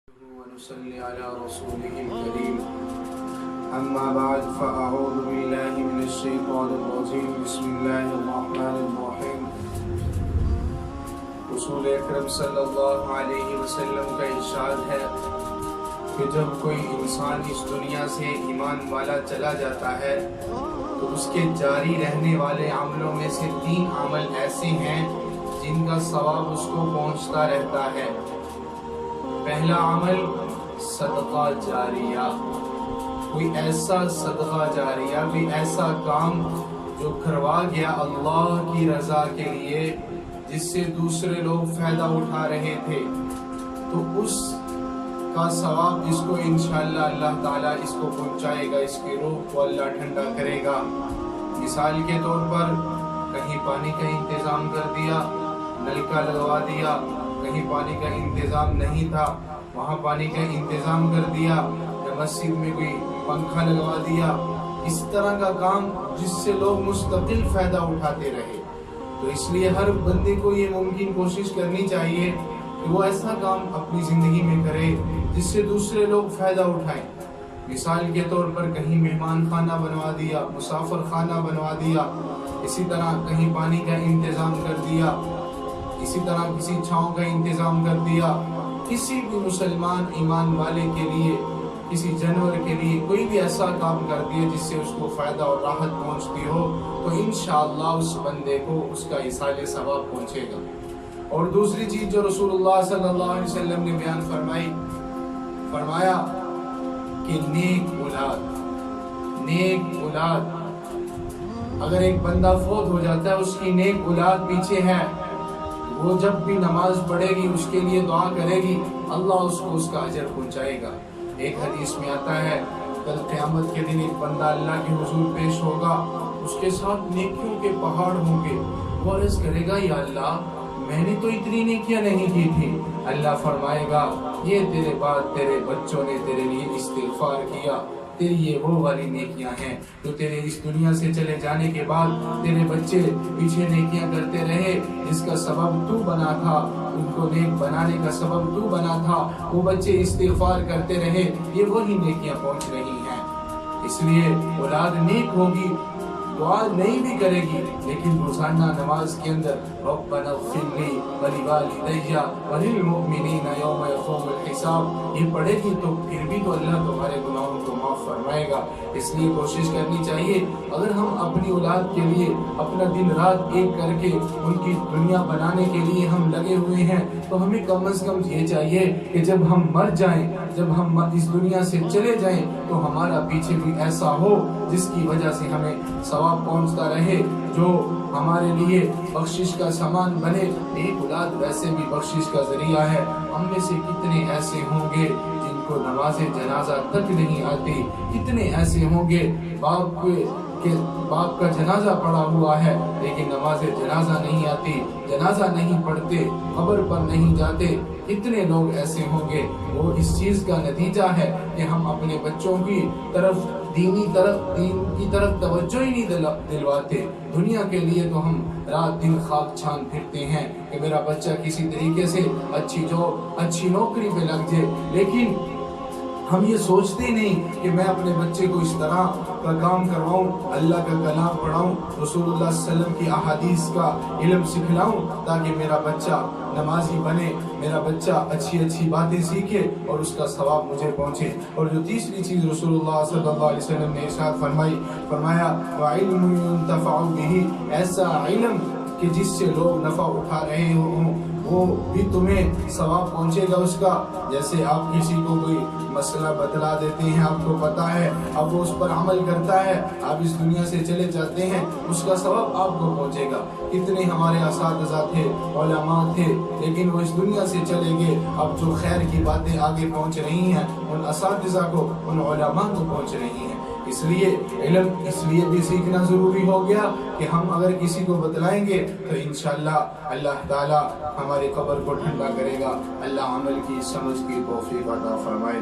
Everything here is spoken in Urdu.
ونصلي على رسوله الكريم أما بعد فأعوذ بالله من الشيطان الرجيم بسم الله الرحمن الرحيم رسول اکرم صلی اللہ علیہ وسلم کا ارشاد ہے کہ جب کوئی انسان اس دنیا سے ایمان والا چلا جاتا ہے تو اس کے جاری رہنے والے عملوں میں سے 3 عمل ایسے ہیں جن کا ثواب اس کو پہنچتا رہتا ہے۔ پہلا عمل صدقہ جاریہ، کوئی ایسا صدقہ جاریہ، کوئی ایسا کام جو کروا گیا اللہ کی رضا کے لیے، جس سے دوسرے لوگ فائدہ اٹھا رہے تھے، تو اس کا ثواب اس کو انشاءاللہ اللہ تعالیٰ اس کو پہنچائے گا، اس کی روح کو اللہ ٹھنڈا کرے گا۔ مثال کے طور پر کہیں پانی کا انتظام کر دیا، نل کا لگوا دیا، کہیں پانی کا انتظام نہیں تھا وہاں پانی کا انتظام کر دیا، یا مسجد میں کوئی پنکھا لگوا دیا، اس طرح کا کام جس سے لوگ مستقل فائدہ اٹھاتے رہے۔ تو اس لیے ہر بندے کو یہ ممکن کوشش کرنی چاہیے کہ وہ ایسا کام اپنی زندگی میں کرے جس سے دوسرے لوگ فائدہ اٹھائیں۔ مثال کے طور پر کہیں مہمان خانہ بنوا دیا، مسافر خانہ بنوا دیا، اسی طرح کہیں پانی کا انتظام کر دیا، اسی طرح کسی چھاؤں کا انتظام کر دیا۔ کسی بھی مسلمان ایمان والے کے لیے، کسی جانور کے لیے کوئی بھی ایسا کام کر دیا جس سے اس کو فائدہ اور راحت پہنچتی ہو، تو انشاءاللہ اس بندے کو اس کا ایصال ثواب پہنچے گا۔ اور دوسری چیز جو رسول اللہ صلی اللہ علیہ وسلم نے بیان فرمایا کہ نیک اولاد، اگر ایک بندہ فوت ہو جاتا ہے، اس کی نیک اولاد پیچھے ہے، وہ جب بھی نماز پڑھے گی اس کے لیے دعا کرے گی، اللہ اس کو اس کا اجر پہنچائے گا۔ ایک حدیث میں آتا ہے کل قیامت کے دن ایک بندہ اللہ کے حضور پیش ہوگا، اس کے ساتھ نیکیوں کے پہاڑ ہوں گے، وہ عرض کرے گا یا اللہ میں نے تو اتنی نیکیاں نہیں کی تھی۔ اللہ فرمائے گا یہ تیرے بعد تیرے بچوں نے تیرے لیے استغفار کیا، تیری یہ وہ والی نیکیاں ہیں جو تیرے اس دنیا سے چلے جانے کے بعد تیرے بچے پیچھے نیکیاں کرتے رہے، جس کا سبب تو بنا تھا، ان کو نیک بنانے کا سبب تو بنا تھا، وہ بچے استغفار کرتے رہے، یہ وہی نیکیاں پہنچ رہی ہیں۔ اس لیے اولاد نیک ہوگی، دعا نہیں بھی کرے گی، لیکن روزانہ نماز کے اندر ربنا اغفر لی ولوالدی وللمؤمنین یوم یقوم الحساب یہ پڑھے گی تو پھر بھی تو اللہ تمہارے گناہوں کو معاف فرمائے گا۔ اس لیے کوشش کرنی چاہیے، اگر ہم اپنی اولاد کے لیے اپنا دن رات ایک کر کے ان کی دنیا بنانے کے لیے ہم لگے ہوئے ہیں، تو ہمیں کم از کم یہ چاہیے کہ جب ہم مر جائیں، جب ہم اس دنیا سے چلے جائیں، تو ہمارا پیچھے بھی ایسا ہو جس کی وجہ سے ہمیں ثواب پہنچتا رہے، جو ہمارے لیے بخشش کا سامان بنے۔ ایک اولاد ویسے بھی بخشش کا ذریعہ ہے۔ ہم میں سے کتنے ایسے ہوں گے جن کو نماز جنازہ تک نہیں آتی، کتنے ایسے ہوں گے باپ کا جنازہ پڑا ہوا ہے لیکن نماز جنازہ نہیں آتی، جنازہ نہیں پڑھتے، قبر پر نہیں جاتے، کتنے لوگ ایسے ہوں گے۔ وہ اس چیز کا نتیجہ ہے کہ ہم اپنے بچوں کی طرف دین کی طرف توجہ ہی نہیں دلواتے۔ دنیا کے لیے تو ہم رات دن خواب چھان پھرتے ہیں کہ میرا بچہ کسی طریقے سے اچھی نوکری پہ لگ جائے، لیکن ہم یہ سوچتے نہیں کہ میں اپنے بچے کو اس طرح کا کام کرواؤں، اللہ کا کلام پڑھاؤں، رسول اللہ صلی اللہ علیہ وسلم کی احادیث کا علم سکھلاؤں، تاکہ میرا بچہ نمازی بنے، میرا بچہ اچھی باتیں سیکھے اور اس کا ثواب مجھے پہنچے۔ اور جو تیسری چیز رسول اللہ صلی اللہ علیہ وسلم نے ارشاد فرمایا وَعِلْمٌ يُنْتَفَعُ بِهِ، ایسا علم کہ جس سے لوگ نفع اٹھا رہے ہوں، وہ بھی تمہیں ثواب پہنچے گا اس کا۔ جیسے آپ کسی کو کوئی مسئلہ بتلا دیتے ہیں، آپ کو پتا ہے، اب وہ اس پر عمل کرتا ہے، آپ اس دنیا سے چلے جاتے ہیں، اس کا ثواب آپ کو پہنچے گا۔ کتنے ہمارے اساتذہ تھے، علماء تھے، لیکن وہ اس دنیا سے چلے گئے، اب جو خیر کی باتیں آگے پہنچ رہی ہیں ان اساتذہ کو، ان علماء کو پہنچ رہی ہیں۔ اس لیے علم اس لیے بھی سیکھنا ضروری ہو گیا کہ ہم اگر کسی کو بتلائیں گے تو انشاءاللہ اللہ تعالی ہمارے قبر کو ٹھنڈا کرے گا۔ اللہ عمل کی سمجھ کی توفیق عطا فرمائے۔